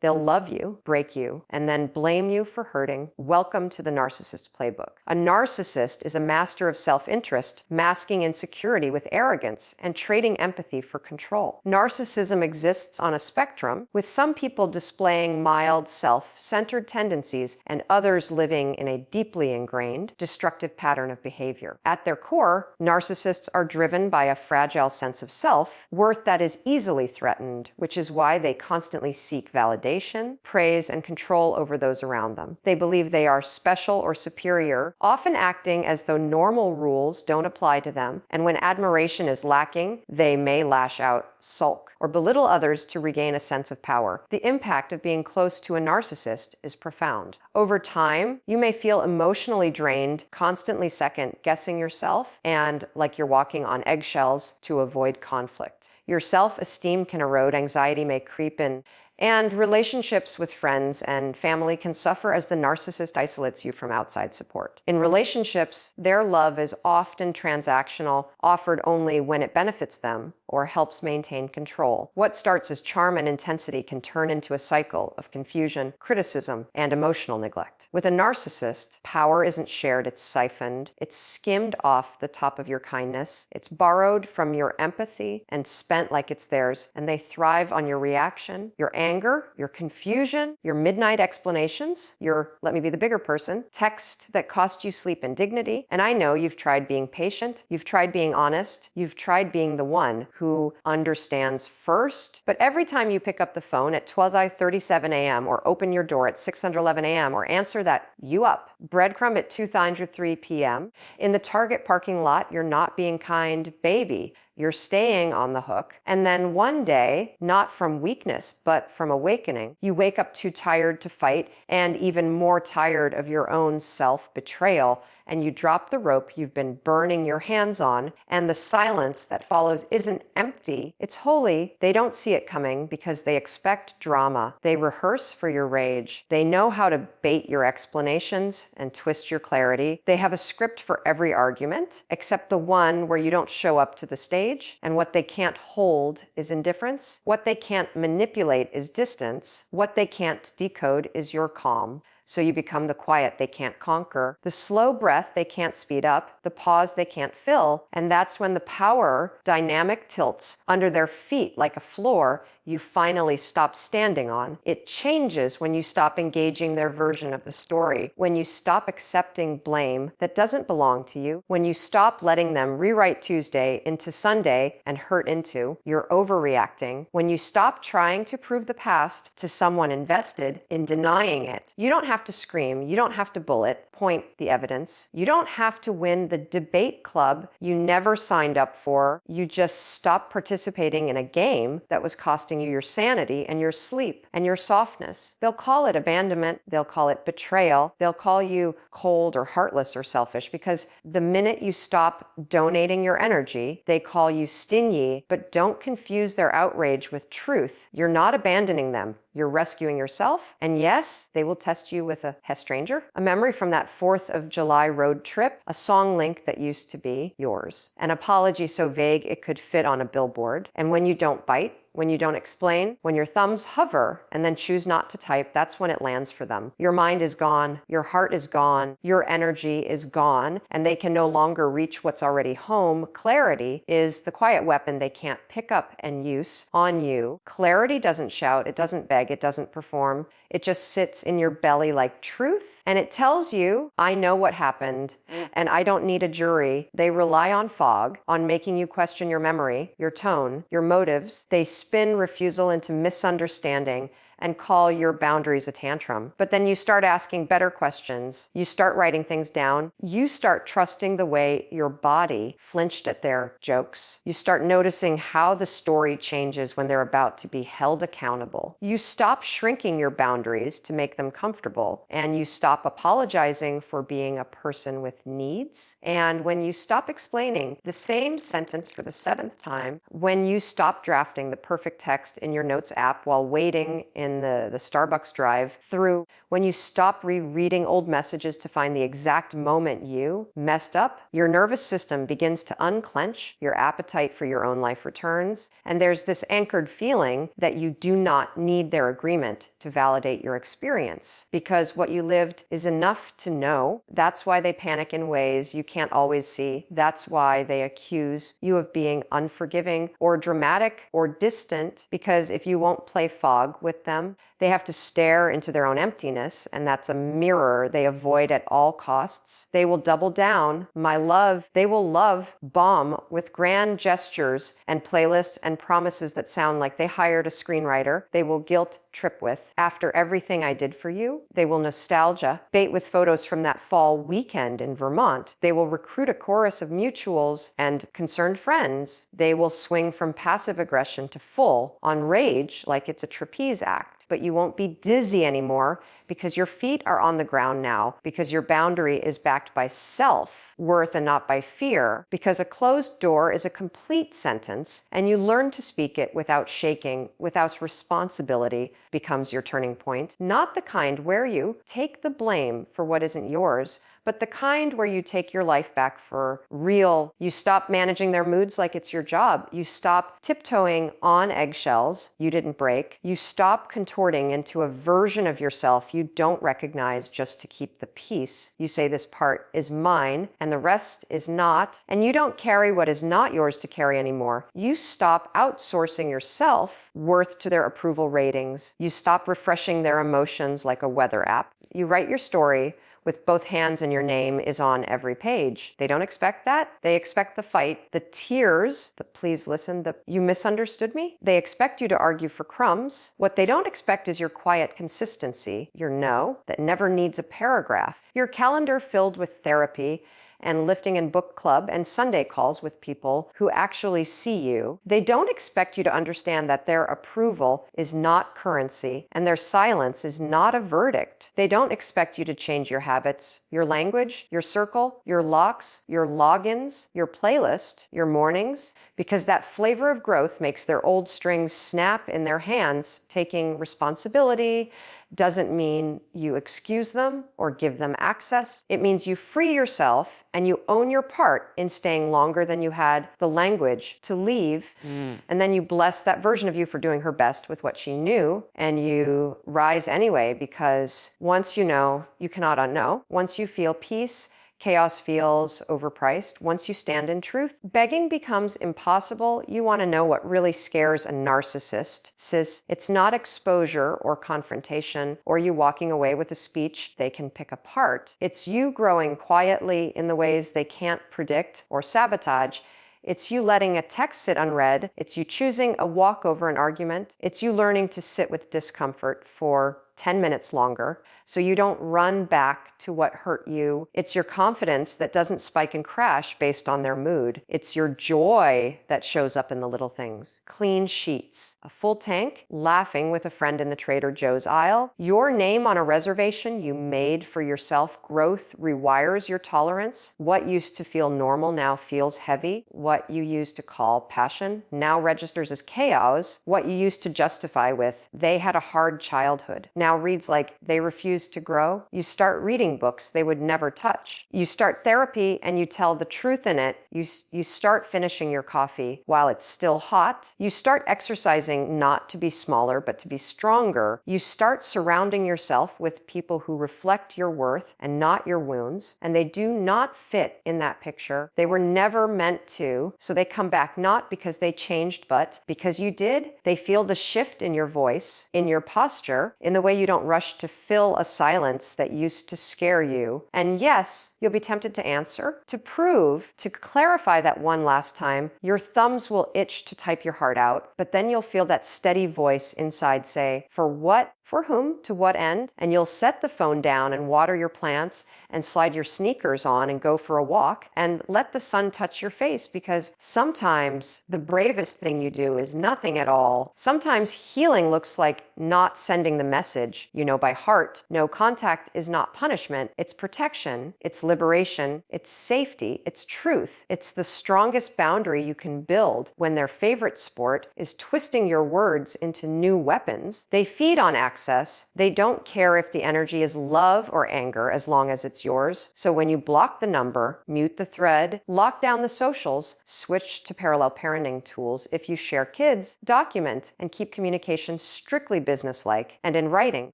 They'll love you, break you, and then blame you for hurting. Welcome to the narcissist playbook. A narcissist is a master of self-interest, masking insecurity with arrogance and trading empathy for control. Narcissism exists on a spectrum, with some people displaying mild self-centered tendencies and others living in a deeply ingrained, destructive pattern of behavior. At their core, narcissists are driven by a fragile sense of self-worth that is easily threatened, which is why they constantly seek validation, praise, and control over those around them. They believe they are special or superior, often acting as though normal rules don't apply to them, and when admiration is lacking, they may lash out, sulk, or belittle others to regain a sense of power. The impact of being close to a narcissist is profound. Over time, you may feel emotionally drained, constantly second-guessing yourself, and like you're walking on eggshells to avoid conflict. Your self-esteem can erode, anxiety may creep in, and relationships with friends and family can suffer as the narcissist isolates you from outside support. In relationships, their love is often transactional, offered only when it benefits them or helps maintain control. What starts as charm and intensity can turn into a cycle of confusion, criticism, and emotional neglect. With a narcissist, power isn't shared, it's siphoned. It's skimmed off the top of your kindness. It's borrowed from your empathy and spent like it's theirs, and they thrive on your reaction, your anger, your confusion, your midnight explanations, your let me be the bigger person, text that cost you sleep and dignity. And I know you've tried being patient, you've tried being honest, you've tried being the one who understands first, but every time you pick up the phone at 12:37 a.m. or open your door at 6:11 a.m. or answer that "you up" breadcrumb at 2:03 p.m. in the Target parking lot, you're not being kind, baby. You're staying on the hook. And then one day, not from weakness, but from awakening, you wake up too tired to fight and even more tired of your own self-betrayal, and you drop the rope you've been burning your hands on, and the silence that follows isn't empty, it's holy. They don't see it coming because they expect drama. They rehearse for your rage. They know how to bait your explanations and twist your clarity. They have a script for every argument, except the one where you don't show up to the stage, and what they can't hold is indifference. What they can't manipulate is distance. What they can't decode is your calm. So you become the quiet they can't conquer, the slow breath they can't speed up, the pause they can't fill, and that's when the power dynamic tilts under their feet like a floor you finally stop standing on. It changes when you stop engaging their version of the story, when you stop accepting blame that doesn't belong to you, when you stop letting them rewrite Tuesday into Sunday and hurt into you're overreacting, when you stop trying to prove the past to someone invested in denying it. You don't have to scream, you don't have to bullet point the evidence, you don't have to win the debate club you never signed up for. You just stop participating in a game that was costing you your sanity and your sleep and your softness. They'll call it abandonment, they'll call it betrayal, they'll call you cold or heartless or selfish, because the minute you stop donating your energy, they call you stingy. But don't confuse their outrage with truth. You're not abandoning them. You're rescuing yourself. And yes, they will test you with a stranger, a memory from that 4th of July road trip, a song link that used to be yours, an apology so vague it could fit on a billboard. And when you don't bite, when you don't explain, when your thumbs hover and then choose not to type, that's when it lands for them. Your mind is gone, your heart is gone, your energy is gone, and they can no longer reach what's already home. Clarity is the quiet weapon they can't pick up and use on you. Clarity doesn't shout, it doesn't beg, it doesn't perform. It just sits in your belly like truth, and it tells you, I know what happened, and I don't need a jury. They rely on fog, on making you question your memory, your tone, your motives. They spin refusal into misunderstanding and call your boundaries a tantrum. But then you start asking better questions. You start writing things down. You start trusting the way your body flinched at their jokes. You start noticing how the story changes when they're about to be held accountable. You stop shrinking your boundaries to make them comfortable, and you stop apologizing for being a person with needs. And when you stop explaining the same sentence for the 7th time, when you stop drafting the perfect text in your notes app while waiting in the Starbucks drive-through, when you stop rereading old messages to find the exact moment you messed up, your nervous system begins to unclench, your appetite for your own life returns, and there's this anchored feeling that you do not need their agreement to validate your experience, because what you lived is enough to know. That's why they panic in ways you can't always see. That's why they accuse you of being unforgiving or dramatic or distant, because if you won't play fog with them, they have to stare into their own emptiness, and that's a mirror they avoid at all costs. They will double down, my love. They will love bomb with grand gestures and playlists and promises that sound like they hired a screenwriter. They will guilt trip with. After everything I did for you, they will nostalgia bait with photos from that fall weekend in Vermont. They will recruit a chorus of mutuals and concerned friends. They will swing from passive aggression to full on rage like it's a trapeze act. But you won't be dizzy anymore because your feet are on the ground now, because your boundary is backed by self-worth and not by fear, because a closed door is a complete sentence and you learn to speak it without shaking, without responsibility becomes your turning point. Not the kind where you take the blame for what isn't yours, but the kind where you take your life back for real. You stop managing their moods like it's your job. You stop tiptoeing on eggshells you didn't break. You stop contorting into a version of yourself you don't recognize just to keep the peace. You say this part is mine and the rest is not, and you don't carry what is not yours to carry anymore. You stop outsourcing your self-worth to their approval ratings. You stop refreshing their emotions like a weather app. You write your story with both hands and your name is on every page. They don't expect that. They expect the fight, the tears, the please listen, the you misunderstood me. They expect you to argue for crumbs. What they don't expect is your quiet consistency, your no, that never needs a paragraph, your calendar filled with therapy and lifting and book club and Sunday calls with people who actually see you. They don't expect you to understand that their approval is not currency and their silence is not a verdict. They don't expect you to change your habits, your language, your circle, your locks, your logins, your playlist, your mornings, because that flavor of growth makes their old strings snap in their hands. Taking responsibility doesn't mean you excuse them or give them access. It means you free yourself and you own your part in staying longer than you had the language to leave. And then you bless that version of you for doing her best with what she knew, and you rise anyway, because once you know, you cannot unknow. Once you feel peace, chaos feels overpriced. Once you stand in truth, begging becomes impossible. You want to know what really scares a narcissist. Sis, it's not exposure or confrontation or you walking away with a speech they can pick apart. It's you growing quietly in the ways they can't predict or sabotage. It's you letting a text sit unread. It's you choosing a walk over an argument. It's you learning to sit with discomfort for 10 minutes longer so you don't run back to what hurt you. It's your confidence that doesn't spike and crash based on their mood. It's your joy that shows up in the little things. Clean sheets, a full tank, laughing with a friend in the Trader Joe's aisle, your name on a reservation you made for yourself. Growth rewires your tolerance. What used to feel normal now feels heavy. What you used to call passion now registers as chaos. What you used to justify with, they had a hard childhood, now reads like they refused to grow. You start reading books they would never touch. You start therapy and you tell the truth in it. You start finishing your coffee while it's still hot. You start exercising not to be smaller but to be stronger. You start surrounding yourself with people who reflect your worth and not your wounds, and they do not fit in that picture. They were never meant to, so they come back not because they changed but because you did. They feel the shift in your voice, in your posture, in the way you don't rush to fill a silence that used to scare you. And yes, you'll be tempted to answer, to prove, to clarify that one last time. Your thumbs will itch to type your heart out, but then you'll feel that steady voice inside say, for what? For whom? To what end? And you'll set the phone down and water your plants and slide your sneakers on and go for a walk and let the sun touch your face, because sometimes the bravest thing you do is nothing at all. Sometimes healing looks like not sending the message message you know by heart. No contact is not punishment. It's protection. It's liberation. It's safety. It's truth. It's the strongest boundary you can build when their favorite sport is twisting your words into new weapons. They feed on access. They don't care if the energy is love or anger as long as it's yours. So when you block the number, mute the thread, lock down the socials, switch to parallel parenting tools. If you share kids, document and keep communication strictly businesslike and in writing.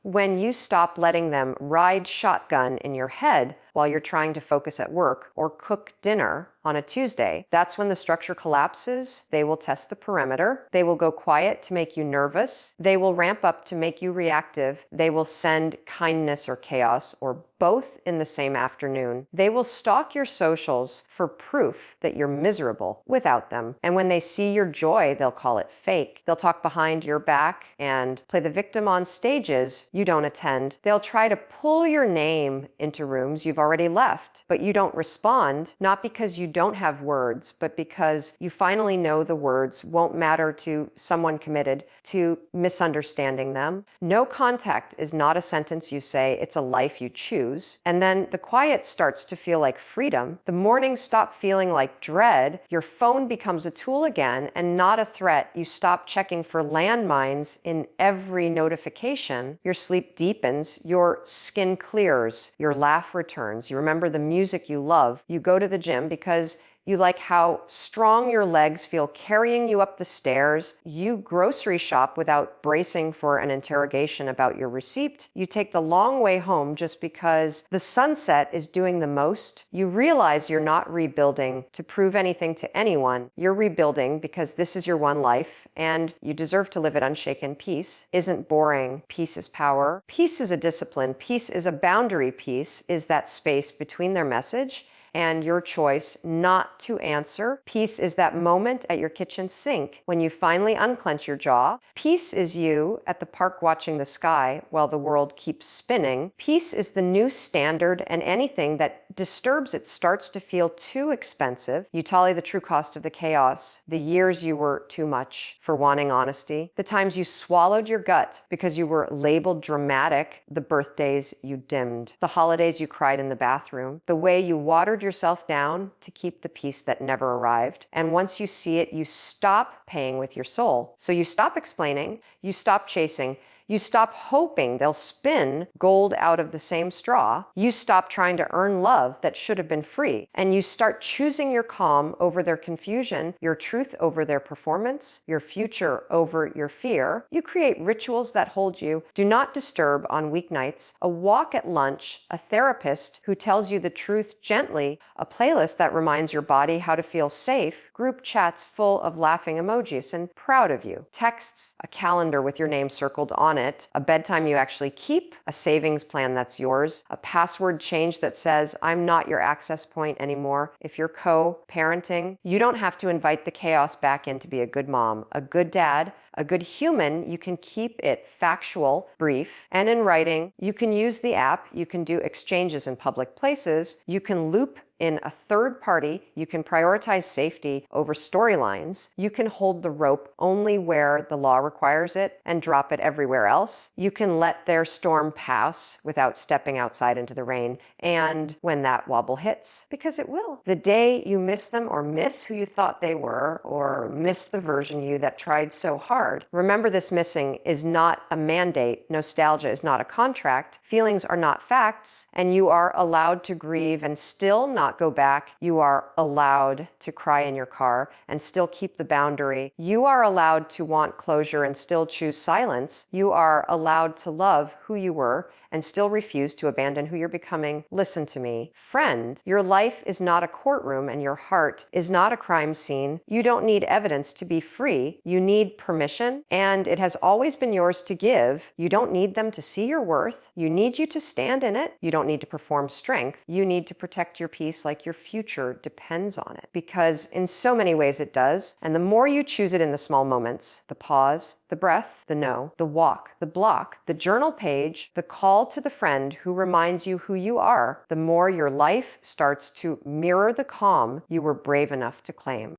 When you stop letting them ride shotgun in your head while you're trying to focus at work or cook dinner on a Tuesday, that's when the structure collapses. They will test the perimeter. They will go quiet to make you nervous. They will ramp up to make you reactive. They will send kindness or chaos or both in the same afternoon. They will stalk your socials for proof that you're miserable without them. And when they see your joy, they'll call it fake. They'll talk behind your back and play the victim on stages you don't attend. They'll try to pull your name into rooms you've already left, but you don't respond, not because you don't have words, but because you finally know the words won't matter to someone committed to misunderstanding them. No contact is not a sentence you say, it's a life you choose. And then the quiet starts to feel like freedom. The mornings stop feeling like dread. Your phone becomes a tool again and not a threat. You stop checking for landmines in every notification. Your sleep deepens. Your skin clears. Your laugh returns. You remember the music you love. You go to the gym because you like how strong your legs feel carrying you up the stairs. You grocery shop without bracing for an interrogation about your receipt. You take the long way home just because the sunset is doing the most. You realize you're not rebuilding to prove anything to anyone. You're rebuilding because this is your one life and you deserve to live it unshaken. Peace isn't boring. Peace is power. Peace is a discipline. Peace is a boundary. Peace is that space between their message and your choice not to answer. Peace is that moment at your kitchen sink when you finally unclench your jaw. Peace is you at the park watching the sky while the world keeps spinning. Peace is the new standard, and anything that disturbs it starts to feel too expensive. You tally the true cost of the chaos, the years you were too much for wanting honesty, the times you swallowed your gut because you were labeled dramatic, the birthdays you dimmed, the holidays you cried in the bathroom, the way you watered yourself down to keep the peace that never arrived. And once you see it, you stop paying with your soul. So you stop explaining, you stop chasing, you stop hoping they'll spin gold out of the same straw. You stop trying to earn love that should have been free. And you start choosing your calm over their confusion, your truth over their performance, your future over your fear. You create rituals that hold you. Do not disturb on weeknights, a walk at lunch, a therapist who tells you the truth gently, a playlist that reminds your body how to feel safe, group chats full of laughing emojis and proud of you, texts, a calendar with your name circled on it, a bedtime you actually keep, a savings plan that's yours, a password change that says, I'm not your access point anymore. If you're co-parenting, you don't have to invite the chaos back in to be a good mom, a good dad, a good human. You can keep it factual, brief, and in writing. You can use the app. You can do exchanges in public places. You can loop in a third party. You can prioritize safety over storylines. You can hold the rope only where the law requires it and drop it everywhere else. You can let their storm pass without stepping outside into the rain. And when that wobble hits, because it will, the day you miss them or miss who you thought they were or miss the version of you that tried so hard, remember this missing is not a mandate. Nostalgia is not a contract. Feelings are not facts. And you are allowed to grieve and still not go back. You are allowed to cry in your car and still keep the boundary. You are allowed to want closure and still choose silence. You are allowed to love who you were and still refuse to abandon who you're becoming. Listen to me. Friend, your life is not a courtroom and your heart is not a crime scene. You don't need evidence to be free. You need permission, and it has always been yours to give. You don't need them to see your worth. You need you to stand in it. You don't need to perform strength. You need to protect your peace like your future depends on it, because in so many ways it does. And the more you choose it in the small moments, the pause, the breath, the no, the walk, the block, the journal page, the call to the friend who reminds you who you are, the more your life starts to mirror the calm you were brave enough to claim.